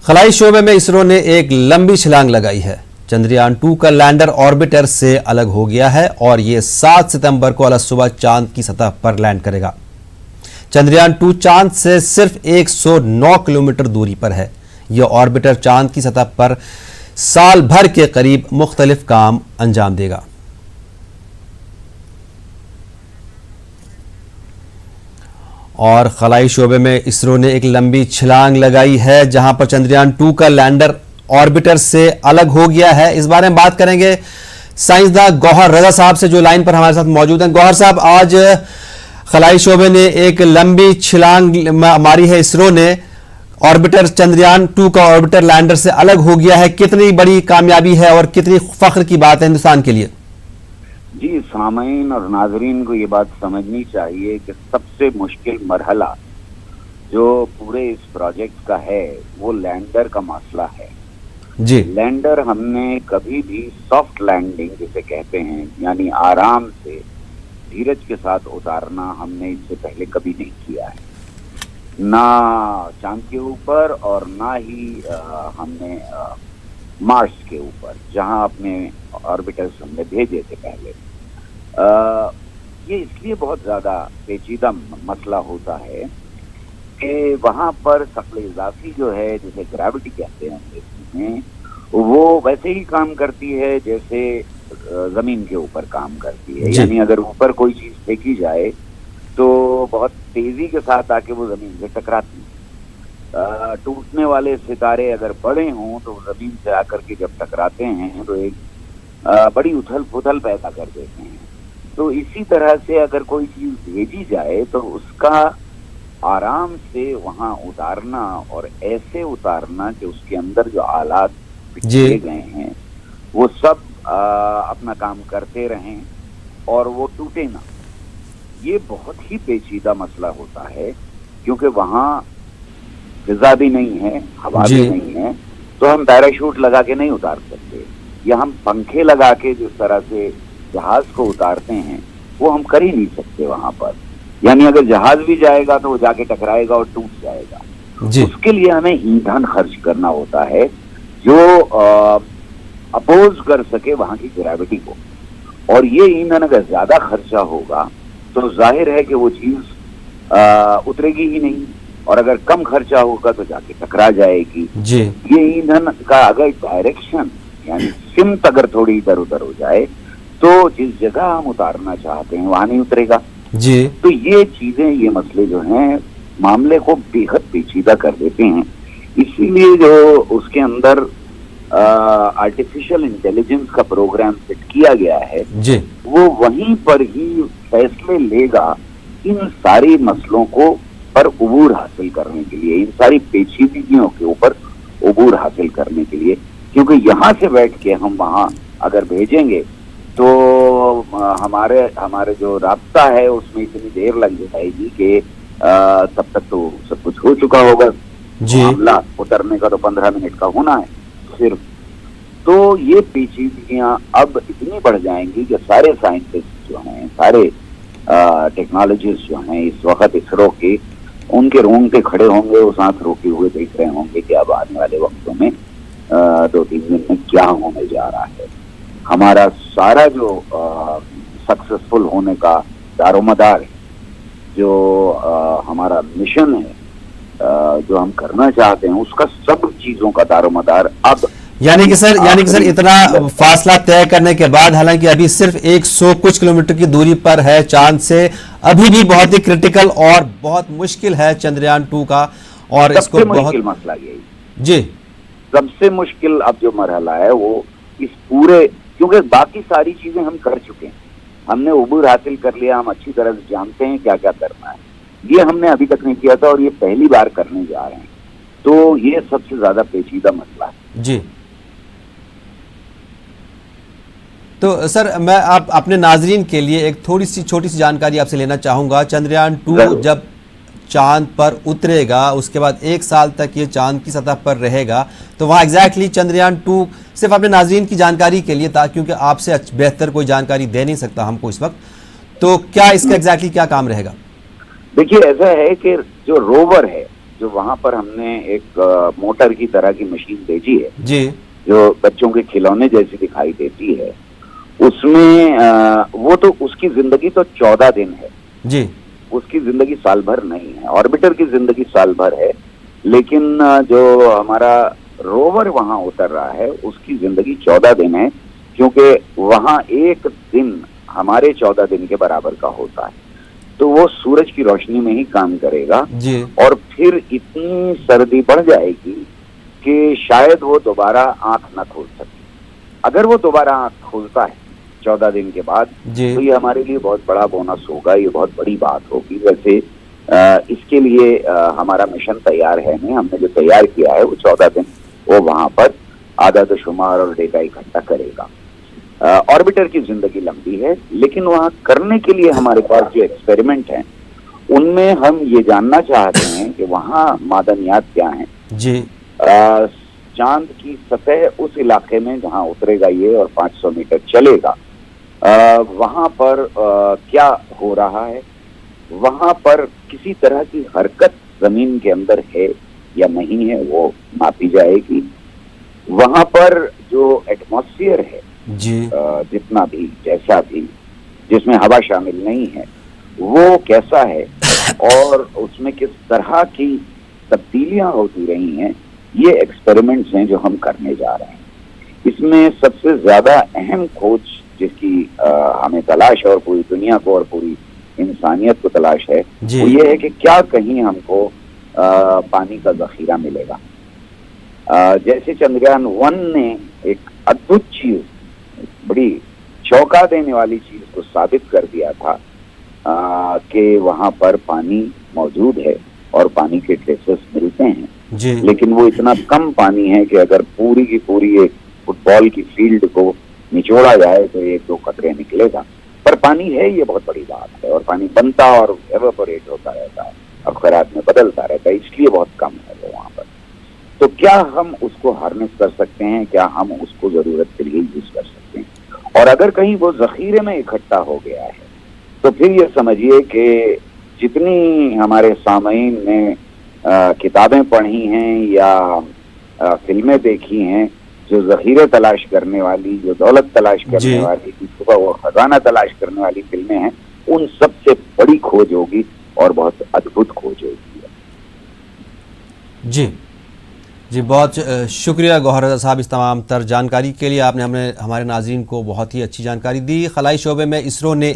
खलाई शोबे में इसरो ने एक लंबी छलांग लगाई है। चंद्रयान 2 का लैंडर ऑर्बिटर से अलग हो गया है और ये 7 सितंबर को अलसुबह चांद की सतह पर लैंड करेगा। चंद्रयान 2 चांद से सिर्फ 109 किलोमीटर दूरी पर है। यह ऑर्बिटर चांद की सतह पर साल भर के करीब मुख्तलिफ काम अंजाम देगा। और खलाई शोबे में इसरो ने एक लंबी छलांग लगाई है, जहां पर चंद्रयान 2 का लैंडर ऑर्बिटर से अलग हो गया है। इस बारे में बात करेंगे साइंसदान गौहर रजा साहब से, जो लाइन पर हमारे साथ मौजूद हैं। गौहर साहब, आज खलाई शोबे ने एक लंबी छलांग मारी है इसरो ने, ऑर्बिटर चंद्रयान 2 का ऑर्बिटर लैंडर से अलग हो गया है। कितनी बड़ी कामयाबी है और कितनी फख्र की बात है हिंदुस्तान के लिए? जी, सामीन और नाजरीन को ये बात समझनी चाहिए कि सबसे मुश्किल मरहला जो पूरे इस प्रोजेक्ट का है वो लैंडर का मसला है। जी, लैंडर हमने कभी भी सॉफ्ट लैंडिंग जिसे कहते हैं, यानी आराम से धीरज के साथ उतारना, हमने इससे पहले कभी नहीं किया है, ना चांद के ऊपर और ना ही हमने मार्स के ऊपर, जहां अपने ऑर्बिटर्स हमने भेजे थे पहले। ये इसलिए बहुत ज्यादा पेचीदा मसला होता है कि वहां पर शक्ल इजाफी जो है, जिसे ग्रेविटी कहते हैं अंग्रेजी में, वो वैसे ही काम करती है जैसे जमीन के ऊपर काम करती है। यानी अगर ऊपर कोई चीज फेंकी जाए तो बहुत तेजी के साथ आके वो जमीन से टकराती है। टूटने वाले सितारे अगर बड़े हों तो जमीन से आकर के जब टकराते हैं तो एक बड़ी उथल पुथल पैदा कर देते हैं। तो इसी तरह से अगर कोई चीज भेजी जाए तो उसका आराम से वहां उतारना और ऐसे उतारना कि उसके अंदर जो आलात दिए गए हैं वो सब अपना काम करते रहें और वो टूटे ना, ये बहुत ही पेचीदा मसला होता है, क्योंकि वहां फिजा भी नहीं है, हवा भी नहीं है, तो हम पैराशूट लगा के नहीं उतार सकते, या हम पंखे लगा के जिस तरह से जहाज को उतारते हैं वो हम कर ही नहीं सकते वहां पर। यानी अगर जहाज भी जाएगा तो वो जाके टकराएगा और टूट जाएगा। उसके लिए हमें ईंधन खर्च करना होता है जो अपोज कर सके वहां की ग्रेविटी को, और ये ईंधन अगर ज्यादा खर्चा होगा तो जाहिर है कि वो चीज उतरेगी ही नहीं, और अगर कम खर्चा होगा तो जाके टकरा जाएगी। ये ईंधन का अगर डायरेक्शन यानी सिमत अगर थोड़ी इधर उधर हो जाए तो जिस जगह हम उतारना चाहते हैं वहां नहीं उतरेगा। तो ये चीजें, ये मसले जो हैं मामले को बेहद पेचीदा कर देते हैं। इसीलिए जो उसके अंदर आर्टिफिशियल इंटेलिजेंस का प्रोग्राम सेट किया गया है वो वहीं पर ही फैसले लेगा इन सारी मसलों को पर उबूर हासिल करने के लिए, इन सारी पेचीदगियों के ऊपर उबूर हासिल करने के लिए। क्योंकि यहाँ से बैठ के हम वहाँ अगर भेजेंगे तो हमारे जो रास्ता है उसमें इतनी देर लग जाएगी कि तब तक तो सब कुछ हो चुका होगा। मामला उतरने का तो 15 मिनट का होना है सिर्फ। तो ये पेचीदगियां अब इतनी बढ़ जाएंगी कि सारे साइंटिस्ट जो हैं, सारे टेक्नोलॉजिस्ट जो हैं इस वक्त इसरो के, उनके रोंगटे खड़े होंगे, वो सांस रोके हुए देख रहे होंगे कि अब आने वाले वक्तों में 2-3 दिन में क्या होने जा रहा है। हमारा सारा जो सक्सेसफुल होने का दारोमदार है, जो हमारा मिशन है, जो हम करना चाहते हैं, उसका सब चीजों का दारोमदार अब यानी कि सर इतना फासला तय करने के बाद, हालांकि अभी सिर्फ 100 कुछ किलोमीटर की दूरी पर है चांद से, अभी भी बहुत ही क्रिटिकल और बहुत मुश्किल है चंद्रयान 2 का। और इसको बहुत मसला यही सबसे मुश्किल अब जो मरहला है वो इस पूरे, क्योंकि बाकी सारी चीजें हम कर चुके हैं, हमने उबूर हासिल कर लिया, हम अच्छी तरह से जानते हैं क्या क्या करना है। ये हमने अभी तक नहीं किया था और ये पहली बार करने जा रहे हैं, तो ये सबसे ज्यादा पेचीदा मसला है। तो सर, मैं अपने नाजरीन के लिए एक थोड़ी सी छोटी सी जानकारी आपसे लेना चाहूँगा। चंद्रयान 2 जब चांद पर उतरेगा उसके बाद 1 साल तक ये चांद की सतह पर रहेगा, तो वहाँ एग्जैक्टली चंद्रयान 2, सिर्फ अपने नाजरीन की जानकारी के लिए, क्योंकि आपसे बेहतर कोई जानकारी दे नहीं सकता हमको इस वक्त, तो क्या इसका एग्जैक्टली क्या काम रहेगा? देखिए, ऐसा है कि जो रोवर है जो वहां पर हमने एक मोटर की तरह की मशीन भेजी है, जी जो बच्चों के खिलौने जैसी दिखाई देती है, उसमें वो तो उसकी जिंदगी तो 14 दिन है, जी उसकी जिंदगी साल भर नहीं है। ऑर्बिटर की जिंदगी साल भर है, लेकिन जो हमारा रोवर वहां उतर रहा है उसकी जिंदगी 14 दिन है, क्योंकि वहां एक दिन हमारे 14 दिन के बराबर का होता है। तो वो सूरज की रोशनी में ही काम करेगा जी और फिर इतनी सर्दी बढ़ जाएगी कि शायद वो दोबारा आंख न खोल सके। अगर वो दोबारा आंख खोलता है 14 दिन के बाद, जी तो ये हमारे लिए बहुत बड़ा बोनस होगा, ये बहुत बड़ी बात होगी। वैसे इसके लिए हमारा मिशन तैयार है नहीं, हमने जो तैयार किया है वो 14 दिन वो वहां पर आदाद शुमार और डेटा इकट्ठा करेगा। ऑर्बिटर की जिंदगी लंबी है, लेकिन वहां करने के लिए हमारे पास जो एक्सपेरिमेंट हैं उनमें हम ये जानना चाहते हैं कि वहां मादनियात क्या हैं। जी चांद की सतह उस इलाके में जहां उतरेगा ये और 500 मीटर चलेगा, वहां पर क्या हो रहा है, वहां पर किसी तरह की हरकत जमीन के अंदर है या नहीं है, वो मापी जाएगी। वहां पर जो एटमॉस्फेयर है, जी जितना भी जैसा भी जिसमें हवा शामिल नहीं है, वो कैसा है और उसमें किस तरह की तब्दीलियां होती रही हैं, ये एक्सपेरिमेंट्स हैं जो हम करने जा रहे हैं। इसमें सबसे ज्यादा अहम खोज जिसकी हमें तलाश है और पूरी दुनिया को और पूरी इंसानियत को तलाश है, जी। वो ये है कि क्या कहीं हमको पानी का जखीरा मिलेगा। जैसे चंद्रयान 1 ने एक अद्भुत चीज, बड़ी चौंका देने वाली चीज को साबित कर दिया था कि वहां पर पानी मौजूद है और पानी के ट्रेसेस मिलते हैं, जी लेकिन वो इतना कम पानी है कि अगर पूरी की पूरी एक फुटबॉल की फील्ड को निचोड़ा जाए तो 1-2 कतरे निकलेगा। पर पानी है, ये बहुत बड़ी बात है, और पानी बनता और एवेपोरेट होता रहता है, अवखरात में बदलता रहता है, इसलिए बहुत कम है वो वहां पर। तो क्या हम उसको हार्नेस कर सकते हैं, क्या हम उसको जरूरत के लिए यूज कर सकते हैं? और अगर कहीं वो जखीरे में इकट्ठा हो गया है, तो फिर ये समझिए कि जितनी हमारे सामईन ने किताबें पढ़ी हैं या फिल्में देखी हैं, जो जखीरे तलाश करने वाली, जो दौलत तलाश करने वाली, जिसको वो खजाना तलाश करने वाली फिल्में हैं, उन सबसे बड़ी खोज होगी और बहुत अद्भुत खोज होगी। जी जी, बहुत शुक्रिया गौहर रज़ा साहब इस तमाम तर जानकारी के लिए। आपने हमारे नाज़रीन को बहुत ही अच्छी जानकारी दी। खलाई शोबे में इसरो ने